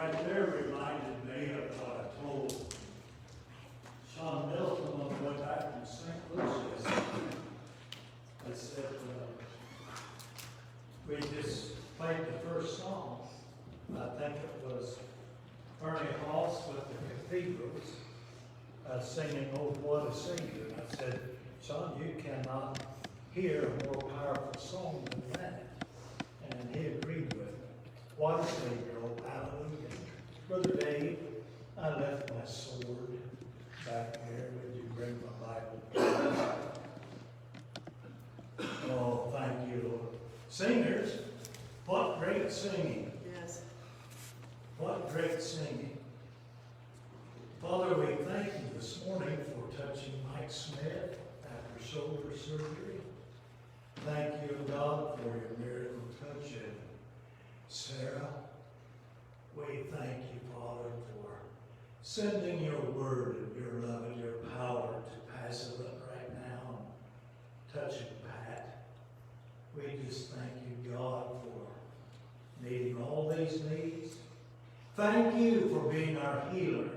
right there reminded me of what I told Sean Milton on the way back from St. Louis yesterday. I said, we just played the first song. I think it was Ernie Hoss with the Cathedrals singing "Oh, What a Savior." And I said, Sean, you cannot hear a more powerful song than that. And he agreed with me. What a Savior, oh, hallelujah. Brother Dave, I left my sword back there. Would you bring my Bible? Oh, thank you, Lord. Singers, what great singing. Yes. What great singing. Father, we thank you this morning for touching Mike Smith after shoulder surgery. Thank you, God, for your miracle touch in Sarah. We thank you, Father, for sending your word and your love and your power to pass it up right now and touching Pat. We just thank you, God, for meeting all these needs. Thank you for being our healer,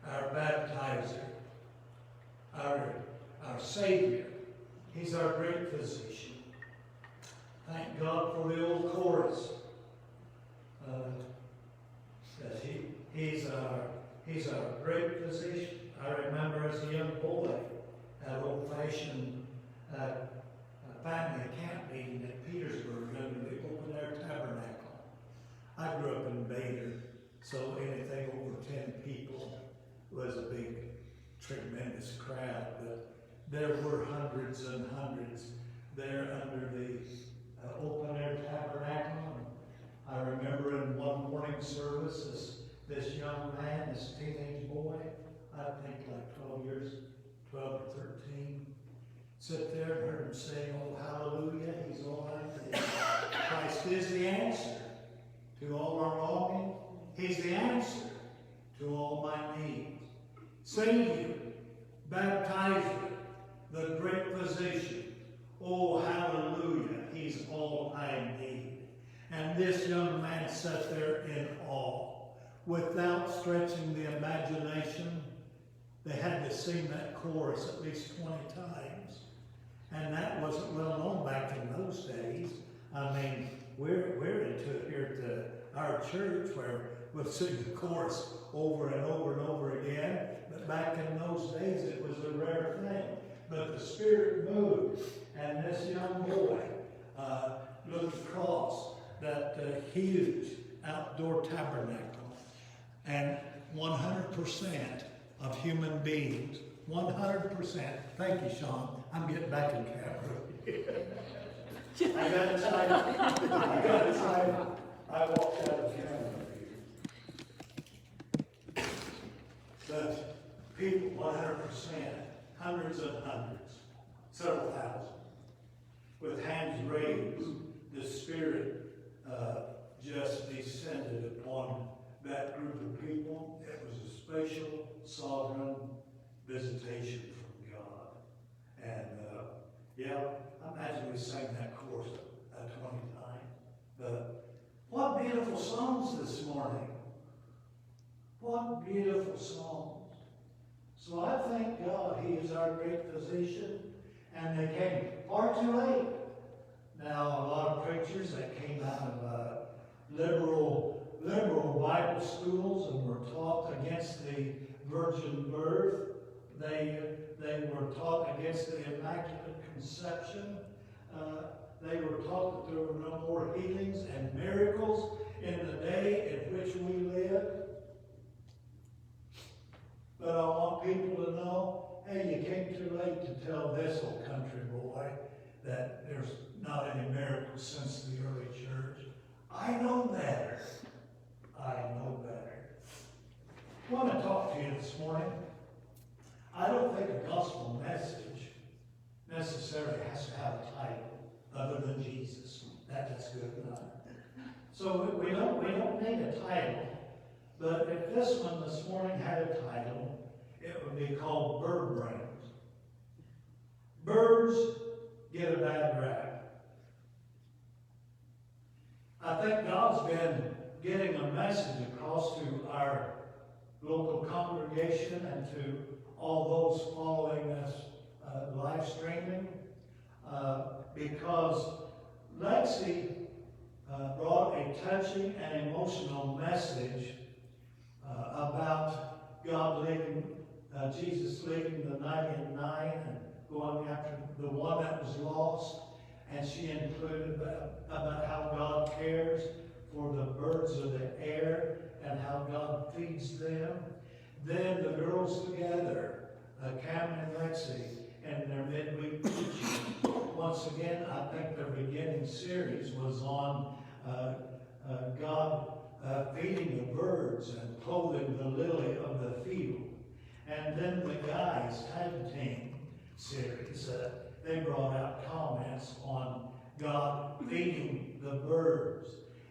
our baptizer, our Savior. He's our great physician. Thank God for the old chorus. That he's our great physician. I remember as a young boy at old-fashioned family camp meeting at Petersburg under the open-air tabernacle. I grew up in Bader, so anything over 10 people was a big, tremendous crowd. But there were hundreds and hundreds there under the open-air tabernacle. I remember in one morning service, this young man, this teenage boy, I think like 12 or 13, sit there and heard him saying, "Oh, hallelujah, he's all I need. Christ is the answer to all our longing. He's the answer to all my needs. Savior, baptizer, the great physician. Oh, hallelujah, he's all I need." And this young man sat there in awe. Without stretching the imagination, they had to sing that chorus at least 20 times. And that wasn't well known back in those days. I mean, we're into it here at our church where we'll sing the chorus over and over and over again. But back in those days, it was a rare thing. But the Spirit moved, and this young boy looked across that huge outdoor tabernacle, and 100% of human beings, 100%, thank you, Sean, I'm getting back in camera. I got excited. I walked out of camera here. But people, 100%, hundreds and hundreds, several thousand, with hands raised, the Spirit just descended upon that group of people. It was a special, sovereign visitation from God. And yeah, I imagine we sang that chorus 20 times. But what beautiful songs this morning. What beautiful songs. So I thank God He is our great physician, and they came far too late. Now, a lot of preachers that came out of liberal Bible schools and were taught against the virgin birth. They were taught against the Immaculate Conception. They were taught that there were no more healings and miracles in the day in which we live. But I want people to know, hey, you came too late to tell this old country boy that there's not any miracles since the early church. I know better. I know better. I want to talk to you this morning. I don't think a gospel message necessarily has to have a title other than Jesus. That's good enough. So we don't need a title. But if this one this morning had a title, it would be called Bird Brains. Birds get a bad rap. I think God's been getting a message across to our local congregation and to all those following us live streaming, because Lexi brought a touching and emotional message about God leaving, Jesus leaving the 99 and going after the one that was lost. And she included about how God cares for the birds of the air and how God feeds them. Then the girls together, Cameron and Lexi, and their midweek teaching. Once again, I think their beginning series was on God feeding the birds and clothing the lily of the field. And then the guys' tag team series, they brought out comments on God feeding the birds.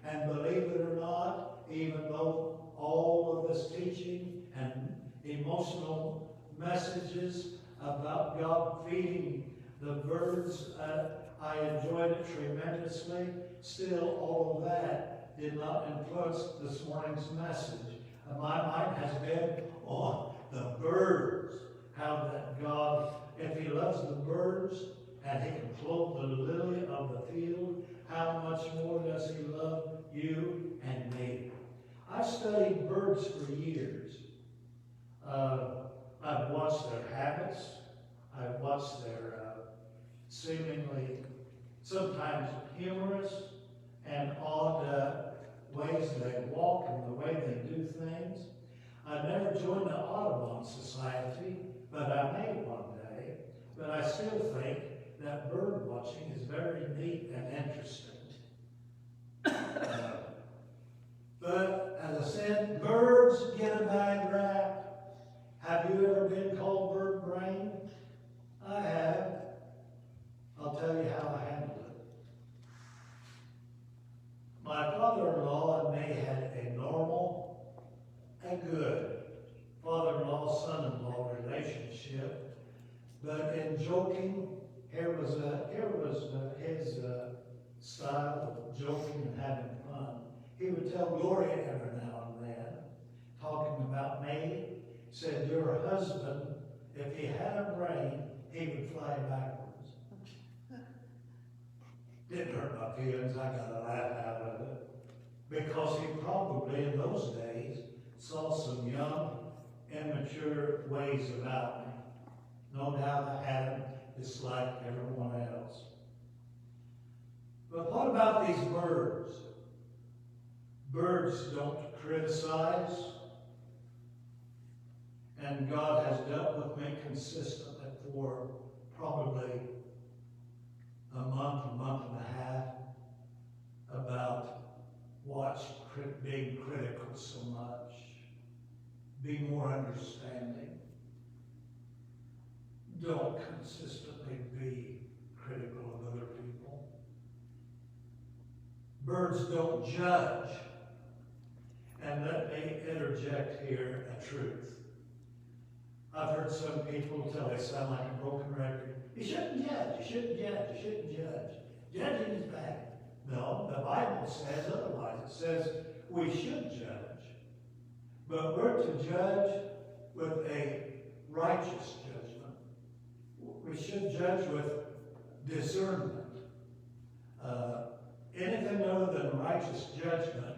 And believe it or not, even though all of this teaching and emotional messages about God feeding the birds, I enjoyed it tremendously. Still, all of that did not influence this morning's message. My mind has been on the birds, how that God, if He loves the birds and He can clothe the lily of the field, how much more does He love you and me? I've studied birds for years. I've watched their habits. I've watched their seemingly sometimes humorous and odd ways they walk and the way they do things. I never joined the Audubon Society, but I may one day. But I still think that bird watching is very neat and interesting. But as I said, birds get a bad rap. Have you ever been called bird brain? I have. I'll tell you how I handled it. My father-in-law and me had a normal, a good father-in-law, son-in-law relationship. But in joking, here was his style of joking and having fun. He would tell Gloria every now and then, talking about me, said, your husband, if he had a brain, he would fly backwards. Didn't hurt my feelings. I got a laugh out of it. Because he probably, in those days, saw some young, immature ways about me. No doubt I had them just like everyone else. But what about these birds? Birds don't criticize. And God has dealt with me consistently for probably a month and a half about watch being critical so much. Be more understanding. Don't consistently be critical of other people. Birds don't judge. And let me interject here a truth. I've heard some people till they sound like a broken record. You shouldn't judge, you shouldn't judge, you shouldn't judge. Judging is bad. No, the Bible says otherwise. It says we should judge. But we're to judge with a righteous judgment. We should judge with discernment. Anything other than righteous judgment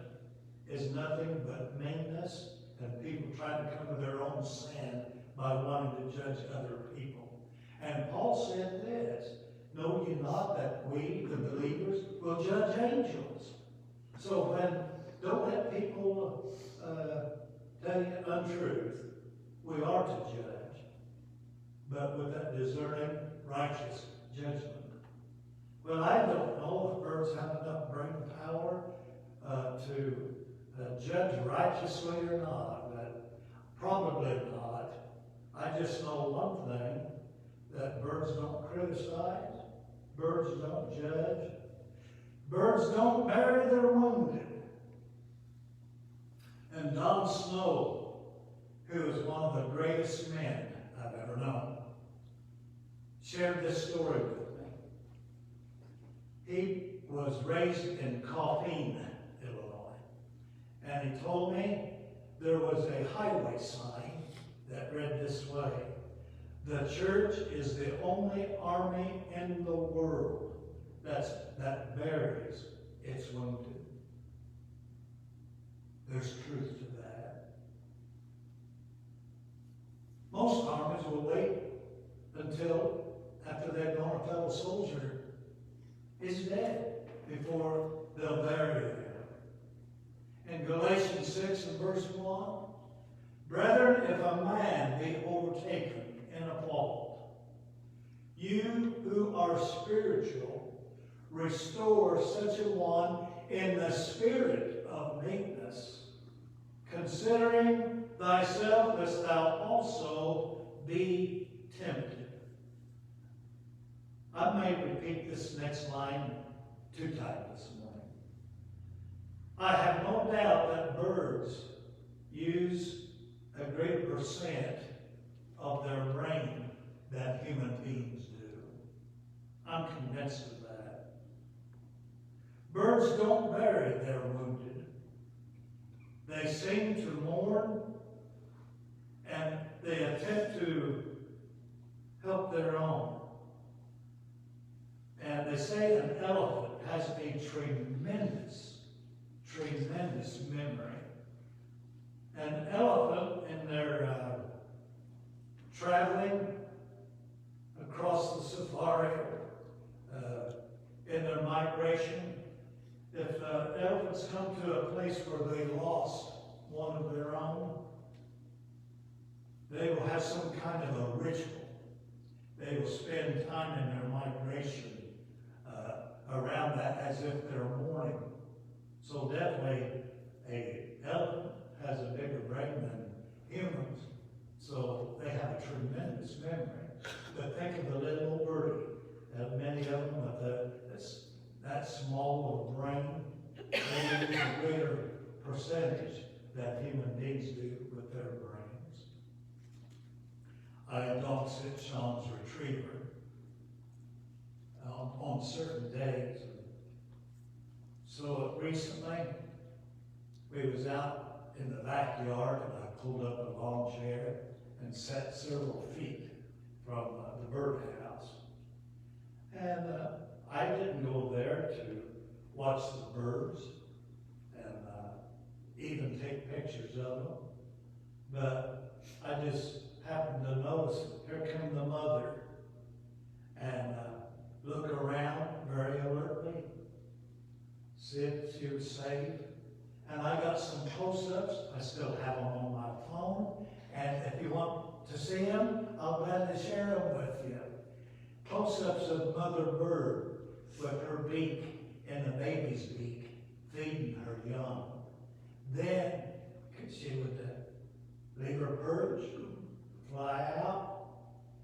is nothing but meanness and people trying to come to their own sin by wanting to judge other people. And Paul said this, know ye not that we, the believers, will judge angels? So don't let people tell you untruth. We are to judge, but with that discerning, righteous judgment. Well, I don't know if birds have enough brain power to judge righteously or not, but probably not. I just know one thing, that birds don't criticize, birds don't judge, birds don't bury their wounded. And Don Snow, who is one of the greatest men I've ever known, shared this story with me. He was raised in Coffeen, Illinois. And he told me there was a highway sign that read this way: "The church is the only army in the world that buries its wounded." There's truth to that. Most armies will wait until after they've known a fellow soldier is dead before they'll bury them. In Galatians 6 and verse 1, "Brethren, if a man be overtaken in a fault, you who are spiritual, restore such a one in the spirit of meekness, considering thyself, lest thou also be tempted." I may repeat this next line 2 times this morning. I have no doubt that birds use a greater percent of their brain than human beings do. I'm convinced of that. Birds don't bury their wounded. They seem to mourn, and they attempt to help their own. And they say an elephant has a tremendous memory. An elephant, in their traveling across the safari, in their migration, if elephants come to a place where they lost one of their own, they will have some kind of a ritual. They will spend time in their migration around that as if they're mourning. So definitely an elephant has a bigger brain than humans, so they have a tremendous memory. But think of the little old birdie. Many of them with that small of a brain, they use a greater percentage than human beings do with their brains. I don't sit Sean's retriever on certain days. So recently, we was out in the backyard, and I pulled up a lawn chair and sat several feet from the birdhouse. And I didn't go there to watch the birds and even take pictures of them, but I just happened to notice, here come the mother, and look around very alertly, see if she was safe. And I got some close-ups. I still have them on my phone. And if you want to see them, I'll gladly share them with you. Close-ups of mother bird with her beak in the baby's beak, feeding her young. Then she would leave her perch, fly out,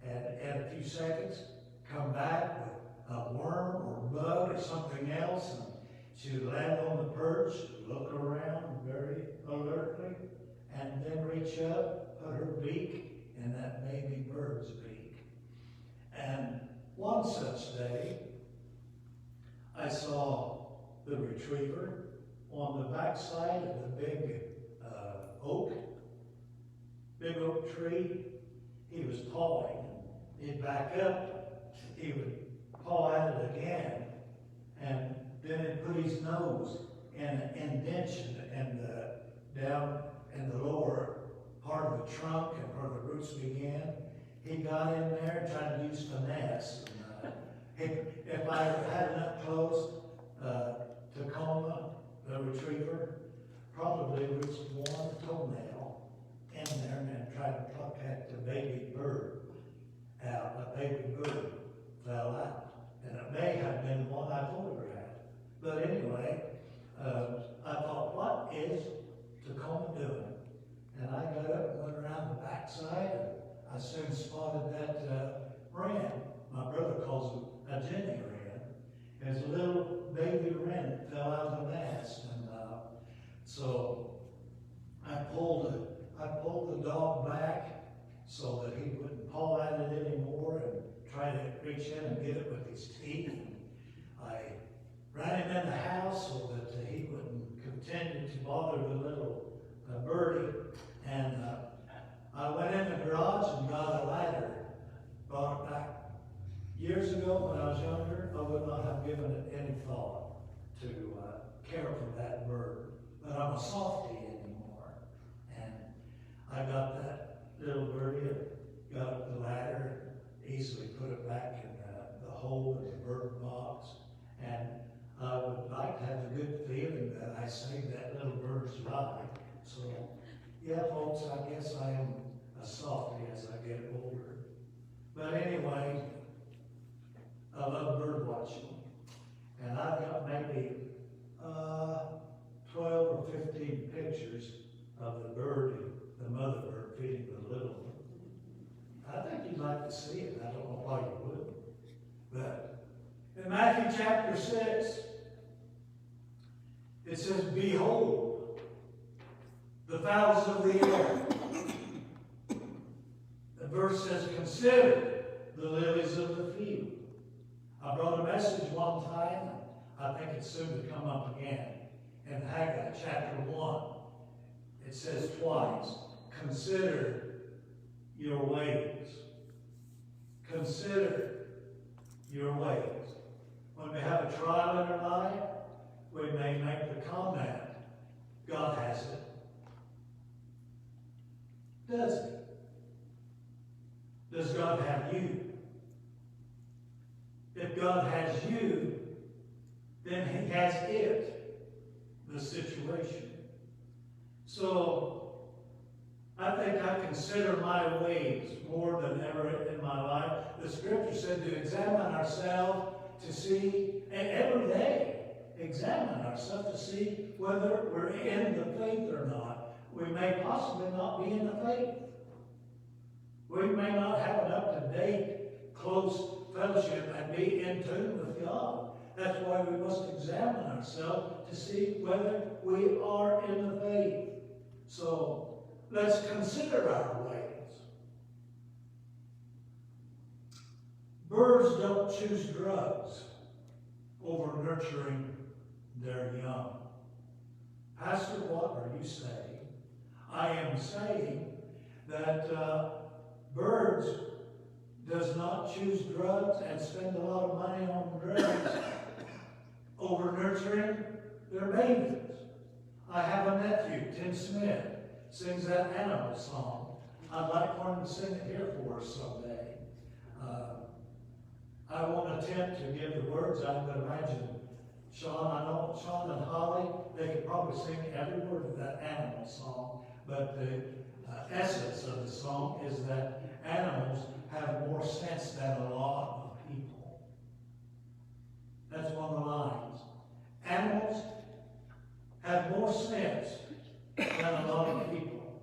and in a few seconds, come back with a worm or bug or something else, and she would land on the perch, look around very alertly, and then reach up, put her beak in that baby bird's beak. And one such day, I saw the retriever on the backside of the big oak tree. He was pawing. He'd back up, he would paw at it again, and then he'd put his nose in an indention down in the lower part of the trunk and where the roots began. He got in there and tried to use finesse. And, if I had it up close, Tacoma, the retriever, probably reached one toenail in there and then tried to pluck at the baby bird out. The baby bird fell out. And it may have been one I photographed. But anyway, I thought, what is Tacoma doing? And I got up and went around the backside, and I soon spotted that wren. My brother calls it a Jenny wren. It's a little baby wren that fell out of the nest. And so I pulled the dog back so that he wouldn't paw at it anymore and try to reach in and get it with his teeth. I ran him in the house so that he wouldn't pretending to bother the little birdie. And I went in the garage and got a ladder, brought it back. Years ago, when I was younger, I would not have given it any thought to care for that bird. But I'm a softie anymore. And I got that little birdie, got up the ladder, easily put it back in the hole in the bird box. And I would like to have a good feeling that I saved that little bird's life. So, yeah, folks, I guess I am a softie as I get older. But anyway, I love bird watching. And I've got maybe 12 or 15 pictures of the bird, the mother bird feeding the little one. I think you'd like to see it. I don't know why you wouldn't. But in Matthew chapter 6, it says, behold, the fowls of the air. The verse says, consider the lilies of the field. I brought a message one time, I think it's soon to come up again. In Haggai chapter 1, it says twice, consider your ways. Consider your ways. When we have a trial in our life, we may make the comment, God has it. Does he? Does God have you? If God has you, then he has it, the situation. So, I think I consider my ways more than ever in my life. The scripture said to examine ourselves to see, and every day, examine ourselves to see whether we're in the faith or not. We may possibly not be in the faith. We may not have an up-to-date, close fellowship and be in tune with God. That's why we must examine ourselves to see whether we are in the faith. So, let's consider our ways. Birds don't choose drugs over nurturing their young. Pastor, what are you saying? I am saying that birds does not choose drugs and spend a lot of money on drugs over nurturing their babies. I have a nephew, Tim Smith, sings that animal song. I'd like for him to sing it here for us someday. I won't attempt to give the words. I would imagine I know Sean and Holly, they could probably sing every word of that animal song, but the essence of the song is that animals have more sense than a lot of people. That's one of the lines. Animals have more sense than a lot of people.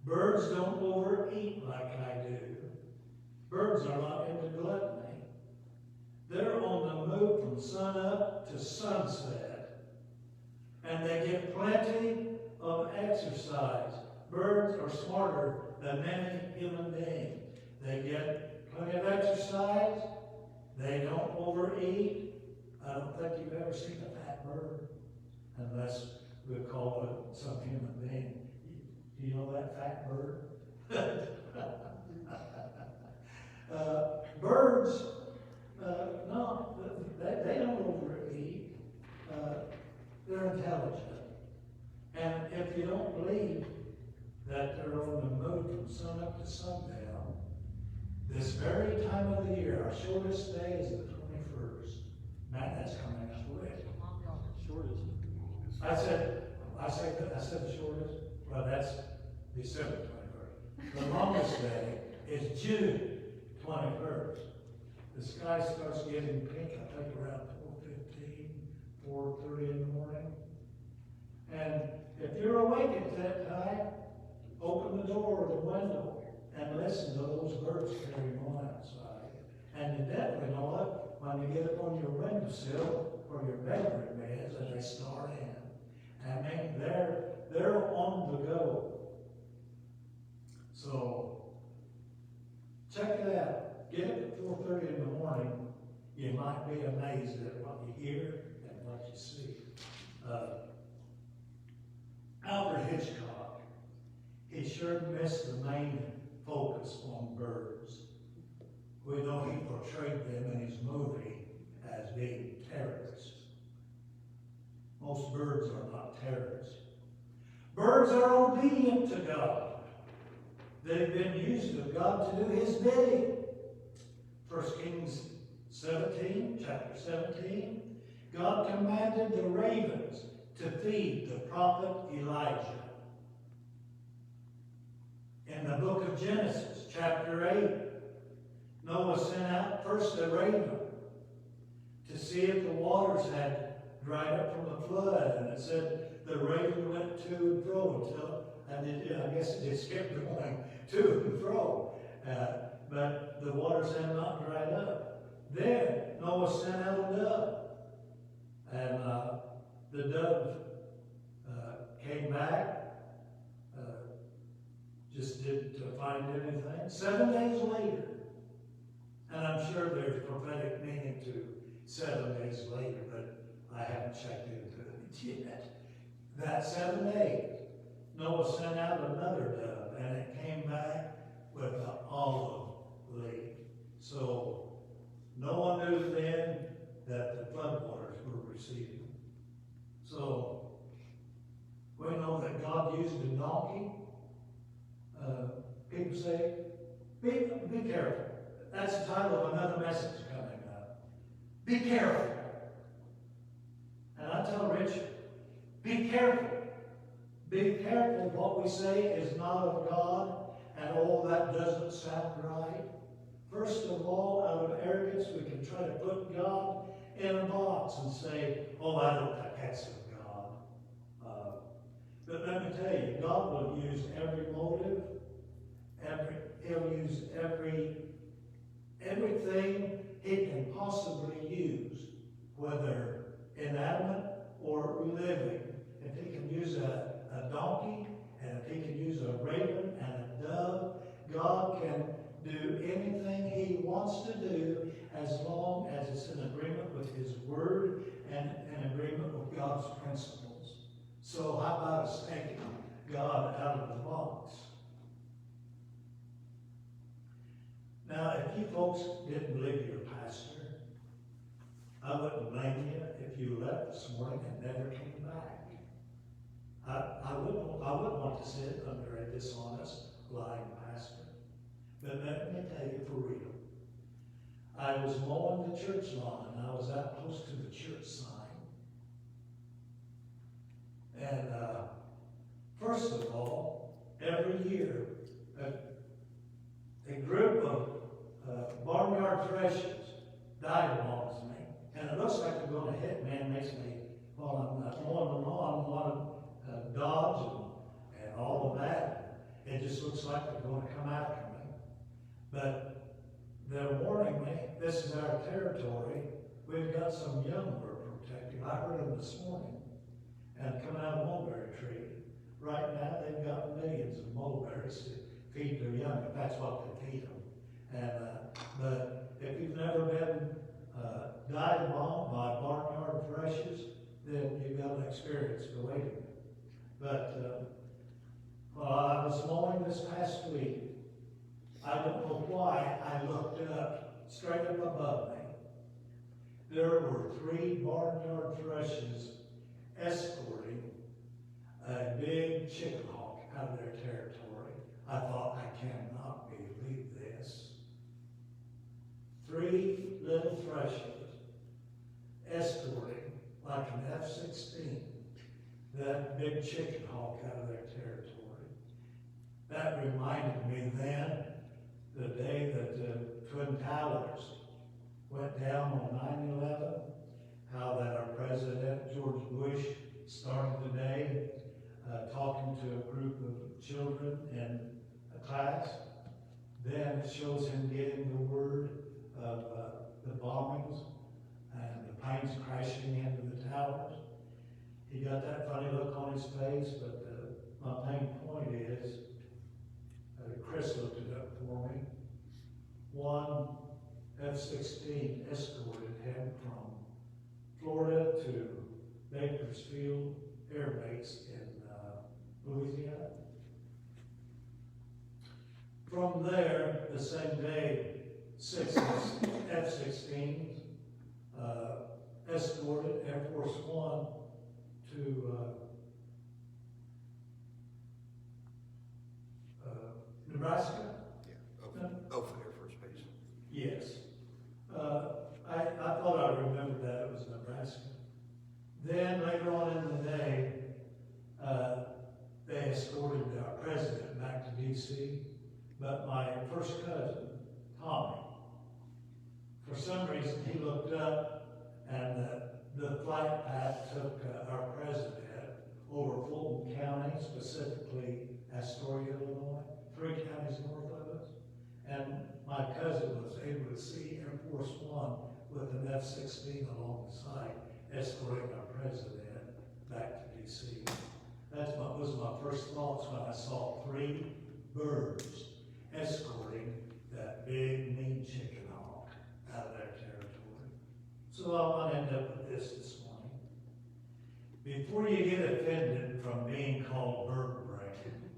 Birds don't overeat like I do. Birds are not into gluttony. They're on the move from sun up to sunset. And they get plenty of exercise. Birds are smarter than many human beings. They get plenty of exercise. They don't overeat. I don't think you've ever seen a fat bird, unless we call it some human being. Do you know that fat bird? Birds, no, they don't overeat. They're intelligent. And if you don't believe that they're on the move from sun up to sundown, this very time of the year, our shortest day is the 21st. Man, that's coming up quick. Shortest. I said the shortest. Well, that's December 21st. The longest day is June 21st. The sky starts getting pink, I think around 4:15, 4:30 in the morning. And if you're awake at that time, open the door or the window and listen to those birds carrying on outside. And you definitely know it when you get up on your windowsill or your bedroom beds and they start in. I mean, they're on the go. So, check it out. Get up at 4:30 in the morning. You might be amazed at what you hear and what you see. Alfred Hitchcock, he sure missed the main focus on birds. We know he portrayed them in his movie as being terrorists. Most birds are not terrorists. Birds are obedient to God. They've been used of God to do his bidding. 1 Kings 17, chapter 17, God commanded the ravens to feed the prophet Elijah. In the book of Genesis, chapter 8, Noah sent out first a raven to see if the waters had dried up from the flood. And it said the raven went to and fro until, I guess it just kept going to and fro. But the waters had not dried up. Then Noah sent out a dove. And the dove came back, just didn't find anything. 7 days later, and I'm sure there's prophetic meaning to 7 days later, but I haven't checked into it yet. That 7 days, Noah sent out another dove, and it came back with an olive leaf. So Noah knew then that the floodwaters were receding. So we know that God used a donkey. People say, be careful. That's the title of another message coming up. Be careful. And I tell Richard, be careful. Be careful. What we say is not of God, and all that doesn't sound right. First of all, out of arrogance, we can try to put God in a box and say, oh, I don't think that's of God. But let me tell you, God will use every motive. He'll use everything he can possibly use, whether inanimate or living. If he can use a donkey, and if he can use a raven and a dove, God can do anything he wants to do as long as it's in agreement with his word and in agreement with God's principles. So how about us taking God out of the box? Now, if you folks didn't believe your pastor, I wouldn't blame you if you left this morning and never came back. I wouldn't want to sit under a dishonest, lying pastor. But let me tell you for real. I was mowing the church lawn, and I was out close to the church sign. And first of all, every year, a group of barnyard threshers dive bombs me. And it looks like they're going to hit me, and makes me, while I'm mowing the lawn, want to dodge and all of that. It just looks like they're going to come after me. But they're warning me, this is our territory. We've got some young we're protecting. I heard them this morning. And coming out of a mulberry tree. Right now, they've got millions of mulberries to feed their young, if that's what they feed them. And but if you've never been dive bombed by barnyard threshers, then you've got an experience awaiting you. But while I was mowing this past week, I don't know why I looked up, straight up above me. There were 3 barnyard threshers escorting a big chicken hawk out of their territory. I thought, I cannot believe this. 3 little threshers escorting, like an F-16, that big chicken hawk out of their territory. That reminded me then, the day that the Twin Towers went down on 9/11, how that our President, George Bush, started the day talking to a group of children in a class. Then it shows him getting the word of the bombings and the planes crashing into the towers. He got that funny look on his face, but my main point is, Chris looked it up for me. 1 F-16 escorted him from Florida to Bakersfield Air Base in Louisiana. From there, the same day, 6 F-16s escorted Air Force One to Nebraska. Yeah, Ophir Air Force Base. Yes. I thought I remembered that it was Nebraska. Then later on in the day, they escorted our president back to D.C., but my first cousin, Tommy, for some reason he looked up and the flight path took our president over Fulton County, specifically Astoria, Illinois, 3 counties north of us. And my cousin was able to see Air Force One with an F-16 alongside, escorting our president back to D.C. That was my first thoughts when I saw 3 birds escorting that big, mean chicken hawk out of their territory. So I want to end up with this morning. Before you get offended from being called bird brain,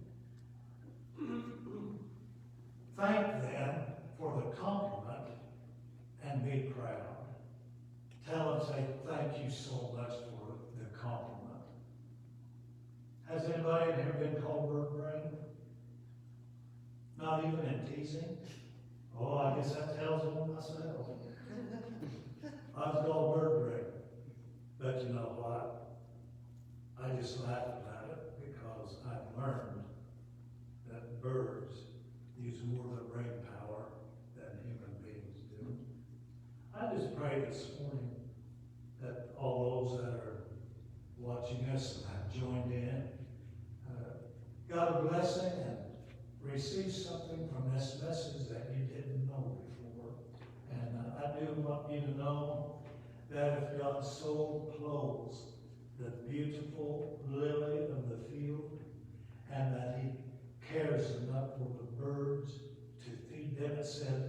thank them for the compliment and be proud. Tell them, say, thank you so much for the compliment. Has anybody ever been called bird brain? Not even in teasing? Oh, I guess that tells on myself. I was called bird brain. But you know what? I just laugh about it because I've learned that birds use more of their brain power than human beings do. I just pray this morning that all those that are watching us and have joined in, got a blessing and received something from this message that you didn't know before. And I do want you to know that if God so clothes the beautiful lily of the field, and that He cares enough for the birds to feed them. It said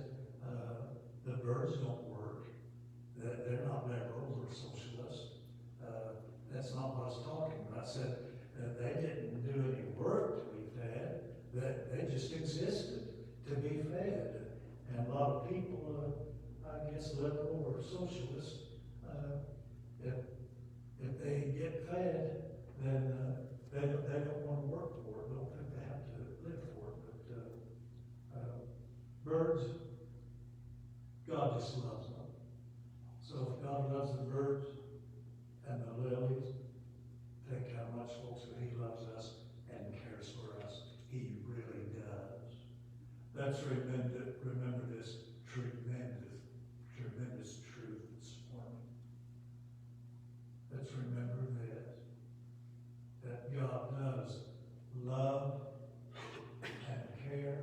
the birds don't work. They're not liberals or socialists. That's not what I was talking about. I said they didn't do any work to be fed. That they just existed to be fed. And a lot of people, I guess, liberal or socialist, if they get fed, then they don't want to work for it. Don't think they have to live for it. But birds, God just loves them. So if God loves the birds and the lilies, think how much, folks, that He loves us and cares for us. He really does. Let's remember this tremendous truth this morning. Let's remember this, that God does love and care.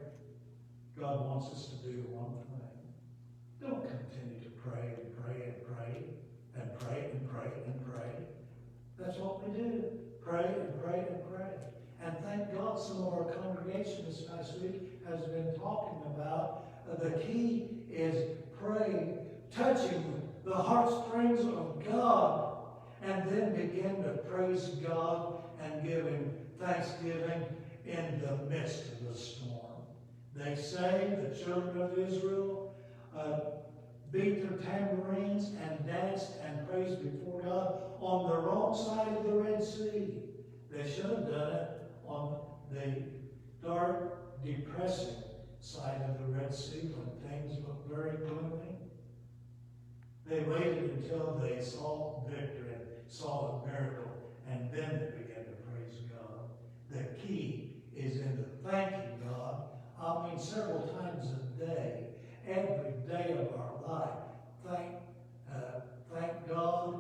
God wants us to do one thing. Don't continue to pray and pray and pray and pray and pray and pray. That's what we do. Pray and pray and pray. And thank God some of our congregation this past week has been talking about the key is praying, touching the heartstrings of God, and then begin to praise God and give Him thanksgiving in the midst of the storm. They say, the children of Israel beat their tambourines and danced and praised before God on the wrong side of the Red Sea. They should have done it on the dark, depressing side of the Red Sea when things looked very gloomy. They waited until they saw victory and saw a miracle, and then they began to praise God. The key is in the thanking God. I mean, several times a day, every day of our life. Thank God,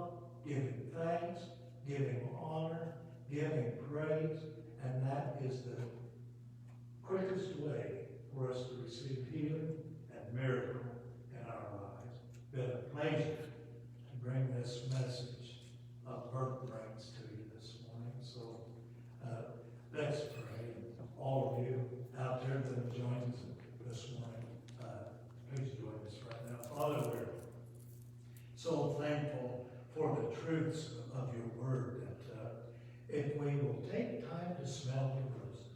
give Him thanks, give Him honor, give Him praise, and that is the quickest way for us to receive healing and miracle in our lives. It's been a pleasure to bring this message of birthrights to you this morning. So let's pray. All of you out there that have joined us this morning, please join us right now. Father, we're so thankful for the truths of your word. take time to smell the roses.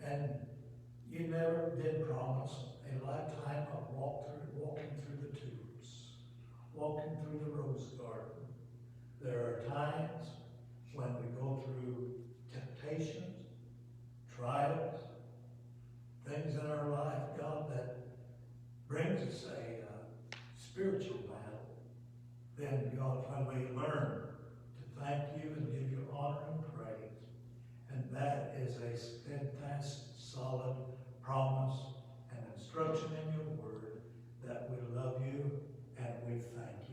And you never did promise a lifetime of walking through the tulips, walking through the rose garden. There are times when we go through temptations, trials, things in our life, God, that brings us a spiritual battle. Then, God, when we learn to thank you and give you honor and praise, and that is a steadfast, solid promise and instruction in your word that we love you and we thank you.